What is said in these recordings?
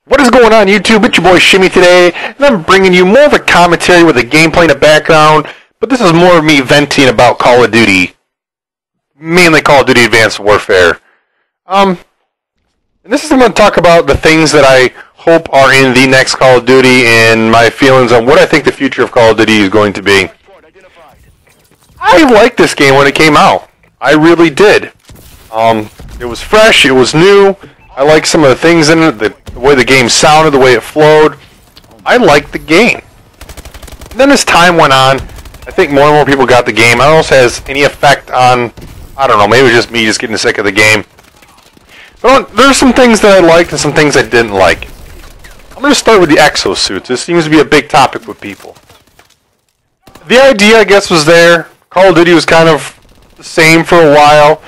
What is going on YouTube? It's your boy Shimmy today, and I'm bringing you more of a commentary with a gameplay in the background, but this is more of me venting about Call of Duty, mainly Call of Duty Advanced Warfare. And this is I'm going to talk about the things that I hope are in the next Call of Duty and my feelings on what I think the future of Call of Duty is going to be. I liked this game when it came out. I really did. It was fresh, it was new. I liked some of the things in it, the way the game sounded, the way it flowed. I liked the game. And then as time went on, I think more and more people got the game. I don't know if it has any effect on, I don't know, maybe it was just me just getting sick of the game. But there's some things that I liked and some things I didn't like. I'm going to start with the exosuits. This seems to be a big topic with people. The idea, I guess, was there. Call of Duty was kind of the same for a while.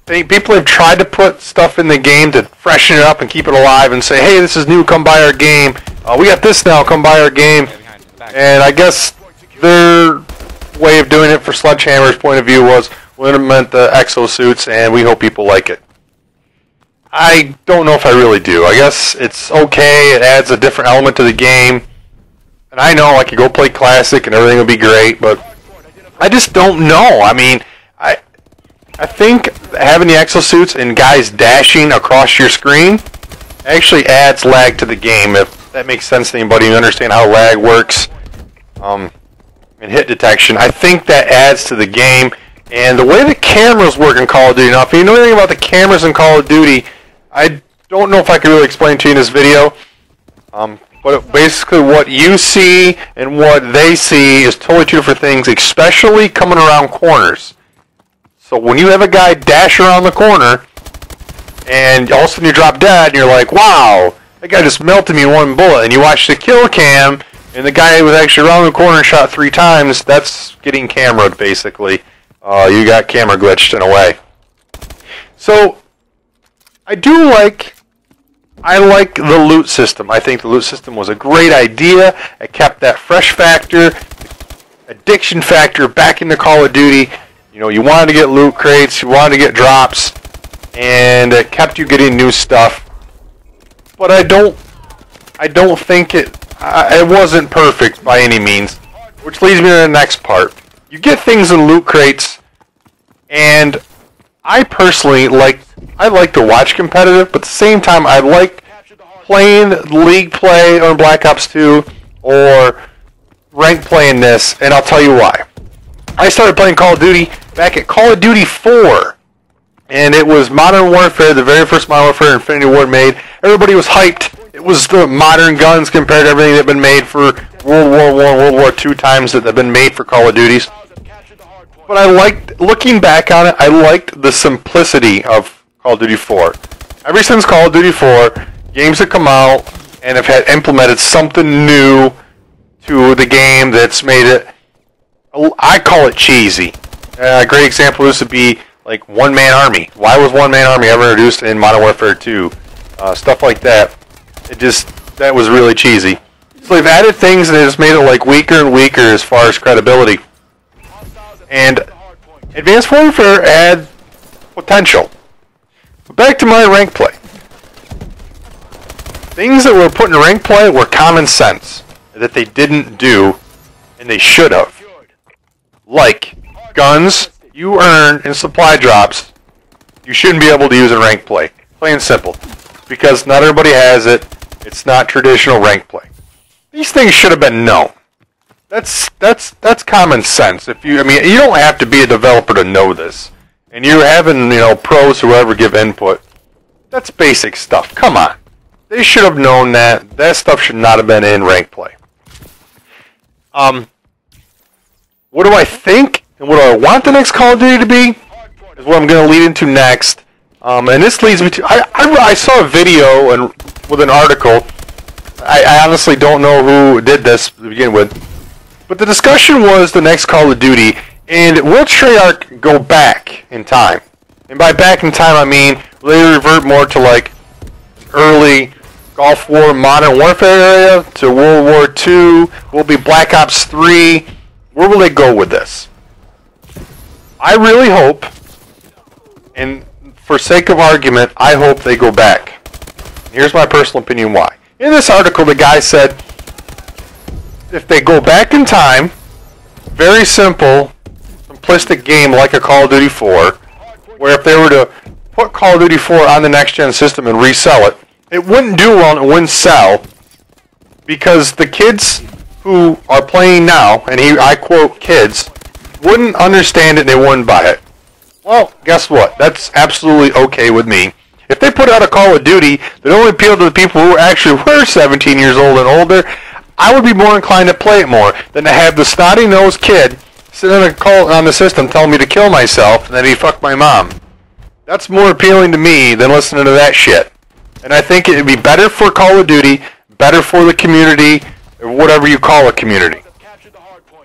People have tried to put stuff in the game to freshen it up and keep it alive and say, hey, this is new, come buy our game. We got this now, come buy our game. And I guess their way of doing it for Sledgehammer's point of view was we'll implement the exosuits and we hope people like it. I don't know if I really do. I guess it's okay, it adds a different element to the game. And I know I could go play Classic and everything will be great, but I just don't know. I mean, I think having the exosuits and guys dashing across your screen actually adds lag to the game, if that makes sense to anybody who understands how lag works and hit detection. I think that adds to the game. And the way the cameras work in Call of Duty, now if you know anything about the cameras in Call of Duty, I don't know if I can really explain to you in this video, but basically what you see and what they see is totally two different things, especially coming around corners. So when you have a guy dash around the corner, and all of a sudden you drop dead, and you're like, wow, that guy just melted me in one bullet, and you watch the kill cam, and the guy was actually around the corner and shot 3 times, that's getting cameraed, basically. You got camera glitched in a way. So, I like the loot system. I think the loot system was a great idea. It kept that fresh factor, addiction factor back into Call of Duty. You know, you wanted to get loot crates, you wanted to get drops, and it kept you getting new stuff. But I don't think it wasn't perfect by any means, which leads me to the next part. You get things in loot crates, and I personally like to watch competitive, but at the same time I like playing League play on Black Ops 2 or rank play in this, and I'll tell you why. I started playing Call of Duty back at Call of Duty 4, and it was Modern Warfare, the very first Modern Warfare Infinity Ward made. Everybody was hyped. It was the modern guns compared to everything that had been made for World War I, World War II times that have been made for Call of Duties. But I liked, looking back on it, I liked the simplicity of Call of Duty 4. Ever since Call of Duty 4, games have come out and have had implemented something new to the game that's made it, I call it cheesy. A great example of this would be like One Man Army. Why was One Man Army ever introduced in Modern Warfare 2? Stuff like that. That was really cheesy. So they've added things and they just made it like weaker and weaker as far as credibility. And Advanced Warfare had potential. But back to my rank play. Things that were put in rank play were common sense that they didn't do and they should have. Like guns you earn in supply drops, you shouldn't be able to use in rank play. Plain and simple. Because not everybody has it. It's not traditional rank play. These things should have been known. That's common sense. You don't have to be a developer to know this. And you're having, pros, whoever give input. That's basic stuff. Come on. They should have known that. That stuff should not have been in rank play. What do I think and what do I want the next Call of Duty to be is what I'm going to lead into next. And this leads me to... I saw a video and with an article. I honestly don't know who did this to begin with. But the discussion was the next Call of Duty, and will Treyarch go back in time? And by back in time, I mean, will they revert more to like early Gulf War Modern Warfare area, to World War II, will it be Black Ops 3? Where will they go with this? I really hope, and for sake of argument, I hope they go back. Here's my personal opinion why. In this article, the guy said, if they go back in time, very simple, simplistic game like a Call of Duty 4, where if they were to put Call of Duty 4 on the next-gen system and resell it, it wouldn't do well and it wouldn't sell because the kids who are playing now, and I quote kids, wouldn't understand it and they wouldn't buy it. Well, guess what? That's absolutely okay with me. If they put out a Call of Duty that only appealed to the people who actually were 17 years old and older, I would be more inclined to play it more than to have the snotty-nosed kid sitting on the system telling me to kill myself and that he fucked my mom. That's more appealing to me than listening to that shit. And I think it would be better for Call of Duty, better for the community, or whatever you call a community.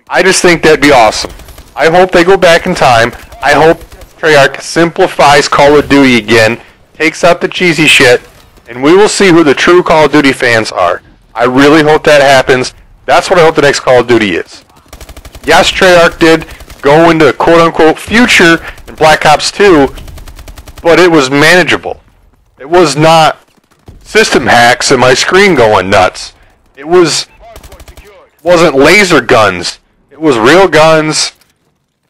I just think that'd be awesome. I hope they go back in time. I hope Treyarch simplifies Call of Duty again, takes out the cheesy shit, and we will see who the true Call of Duty fans are. I really hope that happens. That's what I hope the next Call of Duty is. Yes, Treyarch did go into quote-unquote future in Black Ops 2, but it was manageable. It was not system hacks and my screen going nuts. It wasn't laser guns. It was real guns.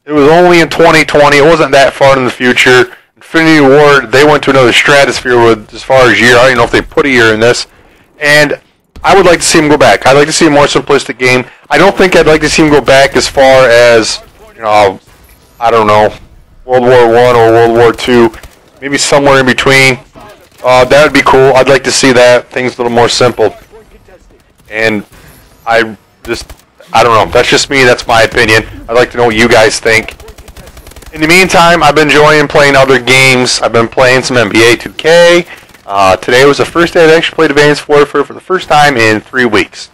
It was only in 2020. It wasn't that far in the future. Infinity Ward, they went to another stratosphere with as far as year. I don't even know if they put a year in this. And I would like to see him go back. I'd like to see a more simplistic game. I don't think I'd like to see him go back as far as, I don't know, World War I or World War II. Maybe somewhere in between. That would be cool. I'd like to see that. Things a little more simple. And I don't know. That's just me. That's my opinion. I'd like to know what you guys think. In the meantime, I've been enjoying playing other games. I've been playing some NBA 2K. Today was the first day I actually played Advanced Warfare for the first time in 3 weeks.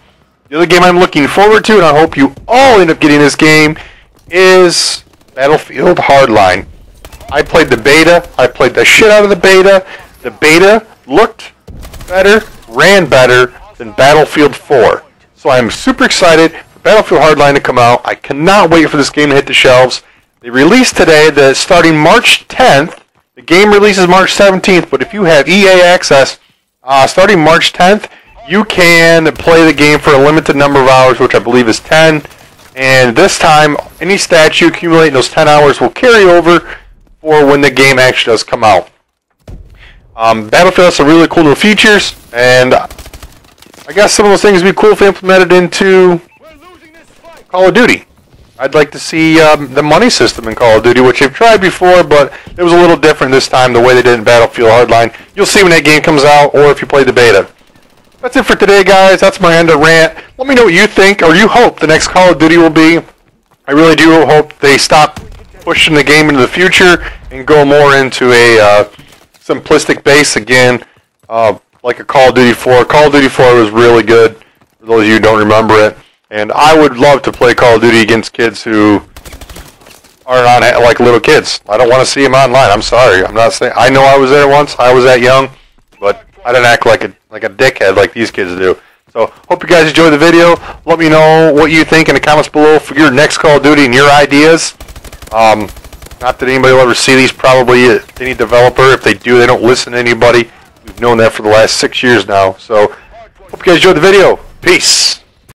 The other game I'm looking forward to, and I hope you all end up getting this game, is Battlefield Hardline. I played the beta. I played the shit out of the beta. The beta looked better, ran better than Battlefield 4. So I'm super excited for Battlefield Hardline to come out. I cannot wait for this game to hit the shelves. They released today that starting March 10th, the game releases March 17th, but if you have EA access, starting March 10th, you can play the game for a limited number of hours, which I believe is 10. And this time, any stats you accumulate in those 10 hours will carry over for when the game actually does come out. Battlefield has some really cool new features, and I guess some of those things would be cool if they implemented into Call of Duty. I'd like to see the money system in Call of Duty, which they've tried before, but it was a little different this time, the way they did in Battlefield Hardline. You'll see when that game comes out, or if you play the beta. That's it for today, guys. That's my end of rant. Let me know what you think, or you hope the next Call of Duty will be. I really do hope they stop pushing the game into the future and go more into a simplistic base again, like a Call of Duty 4. Call of Duty 4 was really good, for those of you who don't remember it. And I would love to play Call of Duty against kids who aren't on like little kids. I don't want to see them online. I'm sorry. I'm not saying. I know I was there once. I was that young, but I didn't act like a dickhead like these kids do. So hope you guys enjoyed the video. Let me know what you think in the comments below for your next Call of Duty and your ideas. Not that anybody will ever see these. Probably any developer. If they do, they don't listen to anybody. We've known that for the last 6 years now. So hope you guys enjoyed the video. Peace.